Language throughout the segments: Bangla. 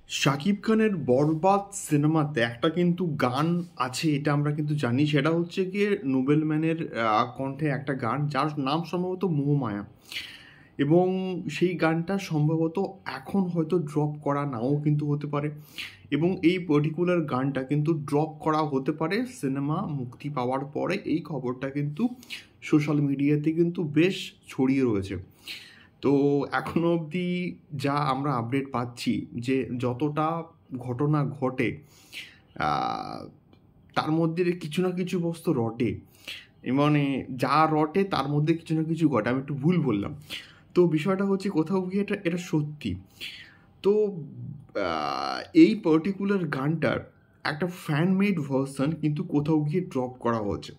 শাকিব খানের বরবাদ সিনেমাতে একটা কিন্তু গান আছে, এটা আমরা কিন্তু জানি। সেটা হচ্ছে গিয়ে নোবেলম্যানের কণ্ঠে একটা গান, যার নাম সম্ভবত মোহমায়া। এবং সেই গানটা সম্ভবত এখন হয়তো ড্রপ করা নাও কিন্তু হতে পারে, এবং এই পার্টিকুলার গানটা কিন্তু ড্রপ করা হতে পারে সিনেমা মুক্তি পাওয়ার পরে। এই খবরটা কিন্তু সোশ্যাল মিডিয়াতে কিন্তু বেশ ছড়িয়ে রয়েছে। তো এখনো অবধি যা আমরা আপডেট পাচ্ছি, যে যতটা ঘটনা ঘটে আহ, তার মধ্যে কিছু না কিছু বস্তু রটে, মানে যা রটে তার মধ্যে কিছু না কিছু ঘটে। আমি একটু ভুল বললাম। তো বিষয়টা হচ্ছে কোথাও গিয়ে এটা এটা সত্যি। তো এই পার্টিকুলার গানটার একটা ফ্যান মেড ভার্সন কিন্তু কোথাও গিয়ে ড্রপ করা হয়েছে,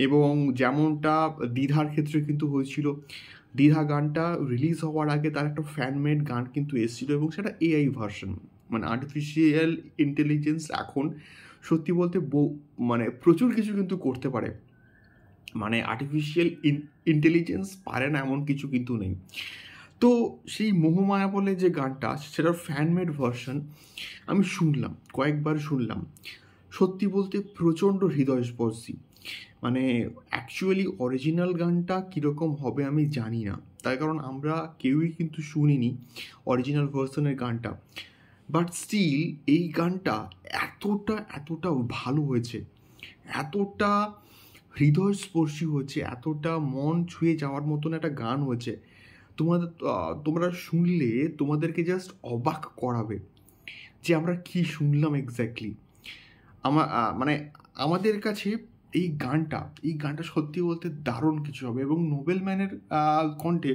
এবং যেমনটা দ্বিধার ক্ষেত্রে কিন্তু হয়েছিল। দ্বিধা গানটা রিলিজ হওয়ার আগে তার একটা ফ্যান মেড গান কিন্তু এসেছিলো, এবং সেটা এআই ভার্সন। মানে আর্টিফিশিয়াল ইন্টেলিজেন্স এখন সত্যি বলতে মানে প্রচুর কিছু কিন্তু করতে পারে। মানে আর্টিফিশিয়াল ইন্টেলিজেন্স পারে না এমন কিছু কিন্তু নেই। তো সেই মোহমায়া বলে যে গানটা, সেটার ফ্যানমেড ভার্সন আমি শুনলাম, কয়েকবার শুনলাম। সত্যি বলতে প্রচণ্ড হৃদয়স্পর্শী। মানে অ্যাকচুয়ালি অরিজিনাল গানটা কীরকম হবে আমি জানি না, তার কারণ আমরা কেউই কিন্তু শুনিনি অরিজিনাল ভার্সনের গানটা। বাট স্টিল এই গানটা এতটা এতটা ভালো হয়েছে, এতটা হৃদয়স্পর্শী হয়েছে, এতটা মন ছুঁয়ে যাওয়ার মতন একটা গান হয়েছে। তোমরা শুনলে তোমাদেরকে জাস্ট অবাক করাবে যে আমরা কি শুনলাম এক্স্যাক্টলি। মানে আমাদের কাছে এই গানটা সত্যি বলতে দারুণ কিছু হবে। এবং নোবেলম্যানের কণ্ঠে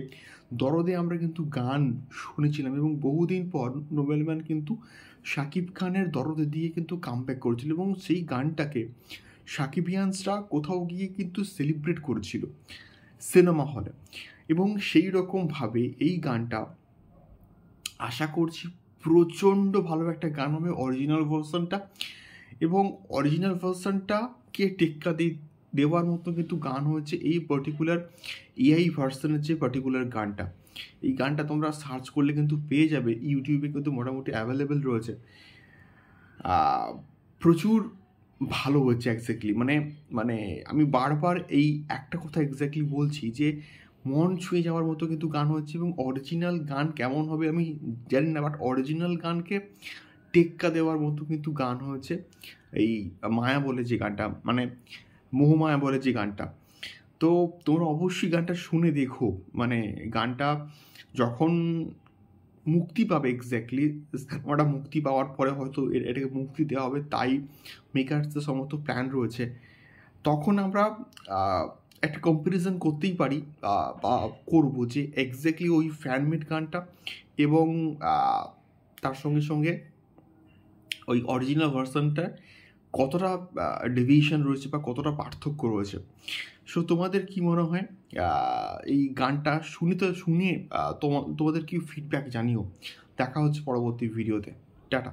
দরদে আমরা কিন্তু গান শুনেছিলাম, এবং বহুদিন পর নোবেলম্যান কিন্তু শাকিব খানের দরদে দিয়ে কিন্তু কামব্যাক করেছিল, এবং সেই গানটাকে সাকিবিয়ানসরা কোথাও গিয়ে কিন্তু সেলিব্রেট করেছিল সিনেমা হলে। এবং সেই রকমভাবে এই গানটা আশা করছি প্রচণ্ড ভালো একটা গান হবে অরিজিনাল ভার্সনটা। এবং অরিজিনাল ভার্সনটাকে টেক্কা দেওয়ার মতো কিন্তু গান হয়েছে এই পার্টিকুলার এআই ভার্সনের যে পার্টিকুলার গানটা। এই গানটা তোমরা সার্চ করলে কিন্তু পেয়ে যাবে, ইউটিউবে কিন্তু মোটামুটি অ্যাভেলেবেল রয়েছে। প্রচুর ভালো হয়েছে এক্স্যাক্টলি। মানে মানে আমি বারবার এই একটা কথা এক্স্যাক্টলি বলছি যে মন ছুঁয়ে যাওয়ার মতো কিন্তু গান হচ্ছে। এবং অরিজিনাল গান কেমন হবে আমি জানি না, বাট অরিজিনাল গানকে টেক্কা দেওয়ার মতো কিন্তু গান হয়েছে এই মায়া বলে যে গানটা, মানে মোহমায়া বলে যে গানটা। তো তোমরা অবশ্যই গানটা শুনে দেখো। মানে গানটা যখন মুক্তি পাবে, এক্স্যাক্টলি সিনেমাটা মুক্তি পাওয়ার পরে হয়তো এটাকে মুক্তি দেওয়া হবে, তাই মেকার্সদের সমস্ত প্ল্যান রয়েছে। তখন আমরা একটা কম্প্যারিজন করতেই পারি, বা করবো যে এক্স্যাক্টলি ওই ফ্যানমেড গানটা এবং তার সঙ্গে সঙ্গে ওই অরিজিনাল ভার্সনটা কতটা ডেভিয়েশন রয়েছে বা কতটা পার্থক্য রয়েছে। সো তোমাদের কি মনে হয় এই গানটা শুনিয়ে তোমাদের কি ফিডব্যাক জানিও। দেখা হচ্ছে পরবর্তী ভিডিওতে। টাটা।